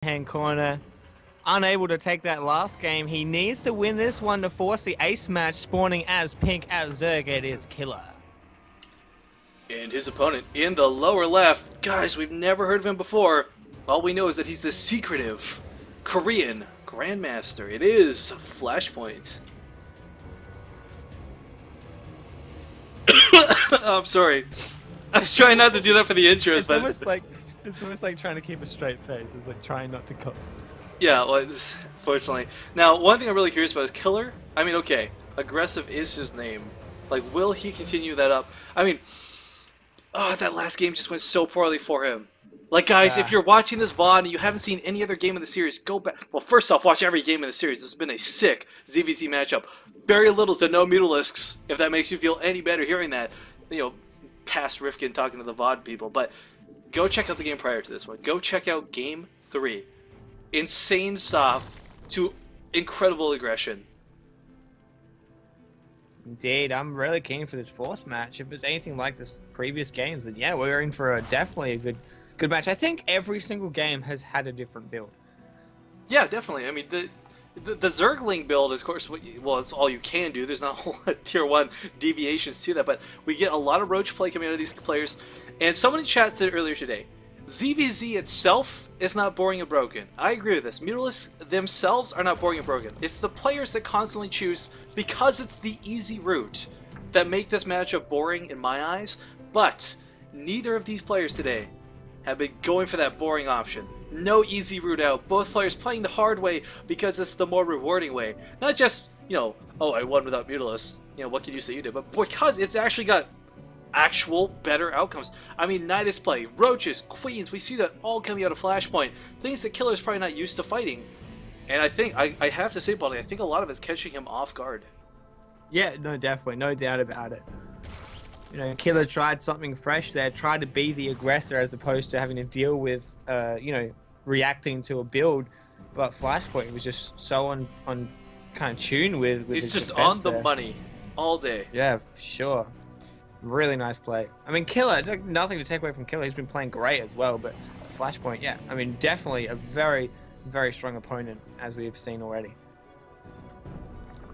Hand corner, unable to take that last game. He needs to win this one to force the ace match, spawning as pink as Zerg. It is cKiLLer. And his opponent in the lower left. Guys, we've never heard of him before. All we know is that he's the secretive Korean Grandmaster. It is Flashpoint. I'm sorry. I was trying not to do that for the intros, but It's almost like trying to keep a straight face. It's like trying not to cough. yeah, well, fortunately. Now, one thing I'm really curious about is cKiLLer. I mean, okay, aggressive is his name. Like, will he continue that up? I mean, oh, that last game just went so poorly for him. Like, guys, if you're watching this VOD and you haven't seen any other game in the series, go back. Well, first off, watch every game in the series. This has been a sick ZvZ matchup. Very little to no Mutalisks, if that makes you feel any better hearing that. You know, past Rifkin talking to the VOD people, but go check out the game prior to this one. Go check out Game 3. Insane stuff to incredible aggression. Indeed, I'm really keen for this fourth match. If it's anything like this previous games, then yeah, we're in for definitely a good match. I think every single game has had a different build. Yeah, definitely. I mean, the Zergling build is, of course, well, it's all you can do. There's not a whole lot of tier 1 deviations to that, but we get a lot of roach play coming out of these players. And someone in chat said earlier today, ZvZ itself is not boring and broken. I agree with this. Mutalisks themselves are not boring and broken. It's the players that constantly choose, because it's the easy route, that make this matchup boring in my eyes. But neither of these players today have been going for that boring option. No easy route out. Both players playing the hard way because it's the more rewarding way. Not just, you know, oh, I won without Mutalisks. You know, what can you say you did? But because it's actually got actual better outcomes. I mean, Nidus play, Roaches, Queens, we see that all coming out of Flashpoint. Things that cKiLLer's probably not used to fighting. And I think, I have to say, Baldy, I think a lot of it's catching him off guard. Yeah, no, definitely. No doubt about it. You know, cKiLLer tried something fresh there, tried to be the aggressor as opposed to having to deal with, you know, reacting to a build. But Flashpoint was just so on kind of tune with He's his just on the there. money all day. Yeah, for sure. Really nice play. I mean, cKiLLer, nothing to take away from cKiLLer. He's been playing great as well, but Flashpoint, yeah. I mean, definitely a very, very strong opponent, as we've seen already.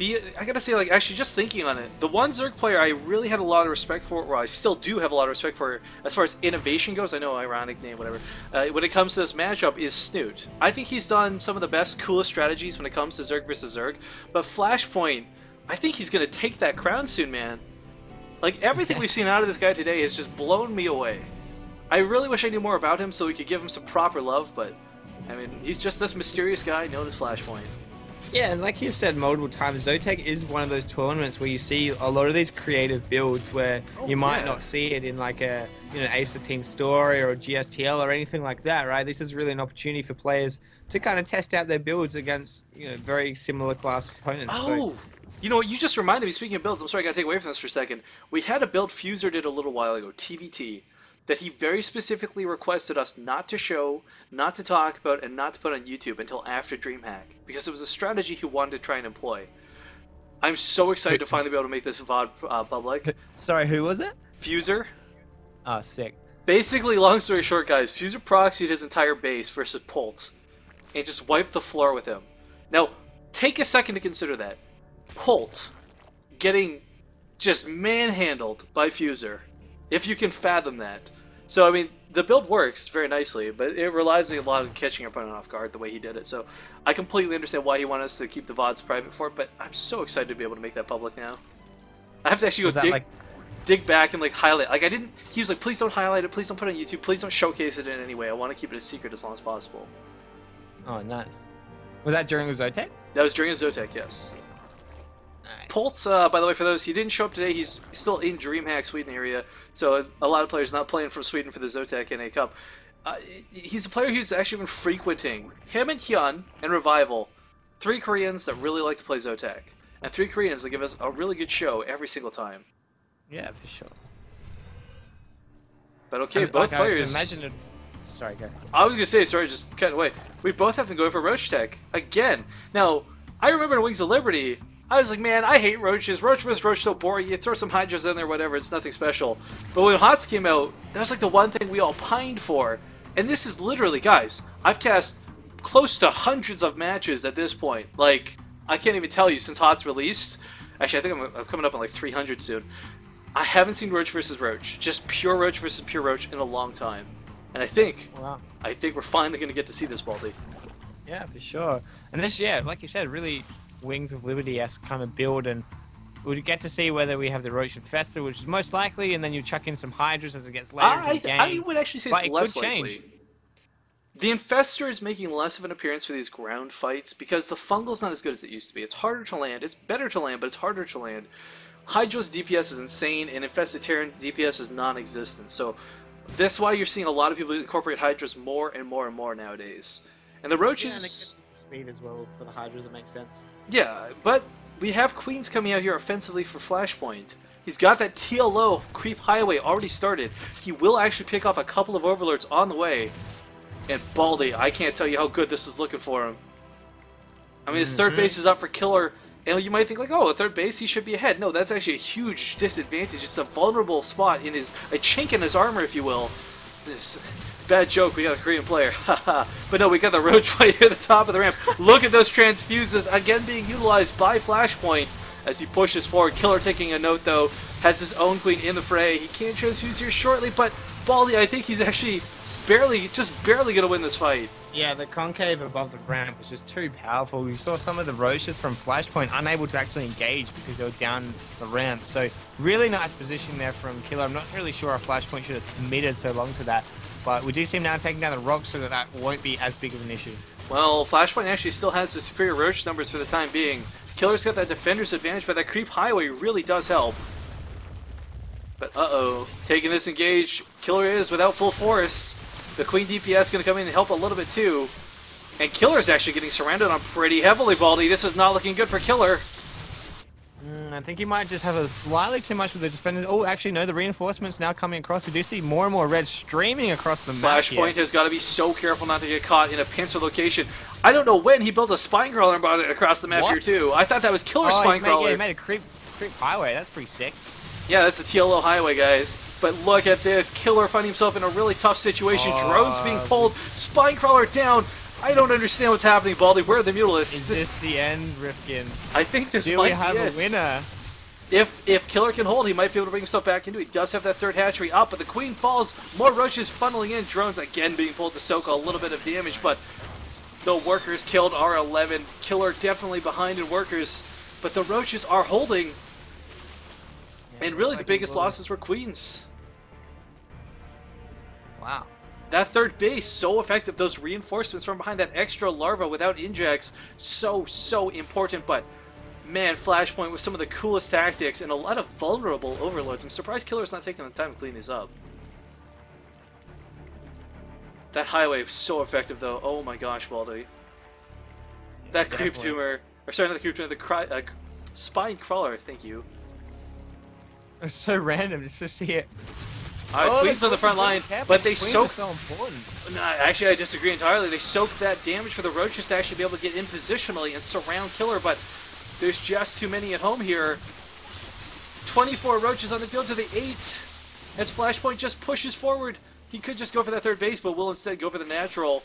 I gotta say, like, actually just thinking on it, the one Zerg player I really had a lot of respect for, or I still do have a lot of respect for, as far as innovation goes, I know, ironic name, whatever, when it comes to this matchup, is Snoot. I think he's done some of the best, coolest strategies when it comes to Zerg versus Zerg, but Flashpoint, I think he's gonna take that crown soon, man. Like, everything we've seen out of this guy today has just blown me away. I really wish I knew more about him so we could give him some proper love, but, I mean, he's just this mysterious guy known as Flashpoint. Yeah, and like you've said multiple times, ZOTAC is one of those tournaments where you see a lot of these creative builds where you might not see it in like a, you know, Ace of Team Story or a GSTL or anything like that, right? This is really an opportunity for players to kind of test out their builds against, you know, very similar class opponents. Oh! So, you know what, you just reminded me, speaking of builds, I'm sorry I gotta take away from this for a second. We had a build Fuser did a little while ago, TVT, that he very specifically requested us not to show, not to talk about, and not to put on YouTube until after DreamHack, because it was a strategy he wanted to try and employ. I'm so excited to finally be able to make this VOD public. Sorry, who was it? Fuser. Oh, sick. Basically, long story short, guys, Fuser proxied his entire base versus Pult, and just wiped the floor with him. Now, take a second to consider that. Pult getting just manhandled by Fuser, if you can fathom that. So, I mean, the build works very nicely, but it relies a lot on catching your opponent off guard the way he did it. So, I completely understand why he wanted us to keep the VODs private for it, but I'm so excited to be able to make that public now. I have to actually go dig back and, like, highlight. Like, he was like, please don't highlight it, please don't put it on YouTube, please don't showcase it in any way. I want to keep it a secret as long as possible. Oh, nice. Was that during the ZOTAC? That was during a ZOTAC, yes. Nice. Pulse, by the way, for those, he didn't show up today. He's still in DreamHack Sweden area, so a lot of players not playing from Sweden for the ZOTAC NA Cup. He's a player who's actually been frequenting him and Hyun and Revival, 3 Koreans that really like to play ZOTAC, and 3 Koreans that give us a really good show every single time. Yeah, for sure. But okay, both players. Imagine it. Sorry, go. I was gonna say, sorry, just cut away. We both have to go for Roach Tech again. Now, I remember in Wings of Liberty, I was like, man, I hate roaches. Roach vs. Roach so boring. You throw some hydras in there, whatever. It's nothing special. But when HOTS came out, that was like the one thing we all pined for. And this is literally, guys, I've cast close to hundreds of matches at this point. Like, I can't even tell you since HOTS released. Actually, I think I'm coming up on like 300 soon. I haven't seen Roach versus Roach, just pure Roach versus pure Roach in a long time. And I think we're finally going to get to see this, Baldy. Yeah, for sure. And this, yeah, like you said, really Wings of Liberty-esque kind of build, and we'll get to see whether we have the Roach Infestor, which is most likely, and then you chuck in some Hydras as it gets later into the game. I would actually say it's less likely. Change. The Infestor is making less of an appearance for these ground fights because the Fungal's not as good as it used to be. It's harder to land. It's better to land, but it's harder to land. Hydra's DPS is insane, and Infested Terran DPS is non-existent. So that's why you're seeing a lot of people incorporate Hydras more and more and more nowadays. And the Roaches... Yeah, and it gives speed as well for the Hydras, it makes sense. Yeah, but we have Queens coming out here offensively for Flashpoint. He's got that TLO Creep Highway already started. He will actually pick off a couple of Overlords on the way. And Baldy, I can't tell you how good this is looking for him. I mean, his third base is up for killer, and you might think like, oh, a third base, he should be ahead. No, that's actually a huge disadvantage. It's a vulnerable spot in his, a chink in his armor, if you will. This bad joke, we got a Korean player. Haha. But no, we got the Roach right here at the top of the ramp. Look at those transfuses, again being utilized by Flashpoint as he pushes forward. Killer taking a note, though, has his own Queen in the fray. He can't transfuse here shortly, but Baldy, I think he's actually just barely going to win this fight. Yeah, the concave above the ramp was just too powerful. We saw some of the Roaches from Flashpoint unable to actually engage because they were down the ramp. So really nice position there from kKiLLer. I'm not really sure if Flashpoint should have committed so long to that, but we do see him now taking down the rocks so that won't be as big of an issue. Well, Flashpoint actually still has the superior Roach numbers for the time being. kKiLLer's got that defender's advantage, but that Creep Highway really does help. But uh-oh, taking this engage, kKiLLer is without full force. The Queen DPS going to come in and help a little bit too. And kKiLLer's actually getting surrounded on pretty heavily, Baldy. This is not looking good for kKiLLer. I think he might just have a slightly too much with the defenders. Oh, actually, no, the reinforcements now coming across. We do see more and more red streaming across the map. Flashpoint has got to be so careful not to get caught in a pincer location. I don't know when he built a spine crawler and brought it across the map here too. I thought that was kKiLLer's spine crawler. Yeah, he made a creep highway. That's pretty sick. Yeah, that's the TLO highway, guys. But look at this. kKiLLer finding himself in a really tough situation. Drones being pulled. Spine crawler down. I don't understand what's happening, Baldy. Where are the Mutalisks? Is this the end, Rifkin? I think this might be it. Do we have a winner? If kKiLLer can hold, he might be able to bring himself back into it. He does have that third hatchery up, but the Queen falls. More Roaches funneling in. Drones again being pulled to soak a little bit of damage, but no Workers killed R11. kKiLLer definitely behind in Workers, but the Roaches are holding. And really, the biggest losses were Queens. Wow. That third base, so effective. Those reinforcements from behind that extra larva without injects, so important. But, man, Flashpoint with some of the coolest tactics and a lot of vulnerable overlords. I'm surprised kKiLLer's not taking the time to clean these up. That highway was so effective, though. Oh my gosh, Baldy. That creep tumor. Or sorry, not the creep tumor, the spine crawler, thank you. It's so random just to see it. Alright, Queen's on the front line, but they soak. So important. No, actually, I disagree entirely. They soak that damage for the Roaches to actually be able to get in positionally and surround kKiLLer, but there's just too many at home here. 24 Roaches on the field to the 8. As Flashpoint just pushes forward. He could just go for that third base, but will instead go for the natural.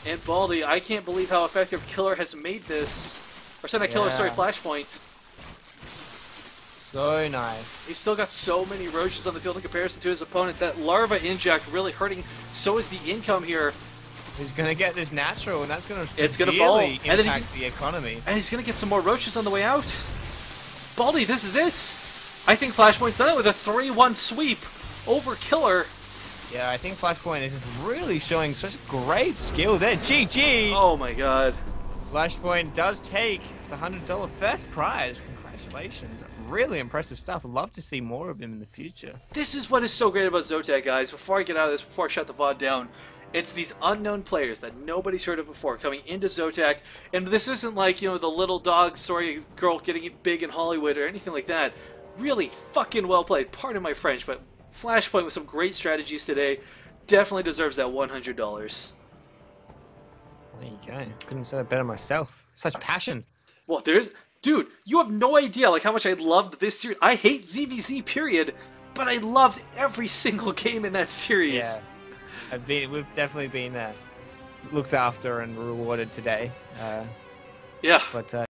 And Baldy, I can't believe how effective kKiLLer has made this. Or sorry, not kKiLLer, sorry, Flashpoint. So nice. He's still got so many Roaches on the field in comparison to his opponent. That Larva inject really hurting. So is the income here. He's going to get this natural, and that's going to severely impact the economy. And he's going to get some more Roaches on the way out. Baldy, this is it. I think Flashpoint's done it with a 3-1 sweep over kKiLLer. Yeah, I think Flashpoint is just really showing such great skill there. GG! Oh my god. Flashpoint does take the $100 first prize. Congratulations. Really impressive stuff. I'd love to see more of him in the future. This is what is so great about ZOTAC, guys. Before I get out of this, before I shut the VOD down, it's these unknown players that nobody's heard of before coming into ZOTAC. And this isn't like, you know, the little dog story girl getting it big in Hollywood or anything like that. Really fucking well played. Pardon my French, but Flashpoint with some great strategies today definitely deserves that $100. There you go. Couldn't have said it better myself. Such passion. Well, dude, you have no idea like how much I loved this series. I hate ZvZ, period, but I loved every single game in that series. Yeah, we've definitely been there. looked after and rewarded today. Yeah. But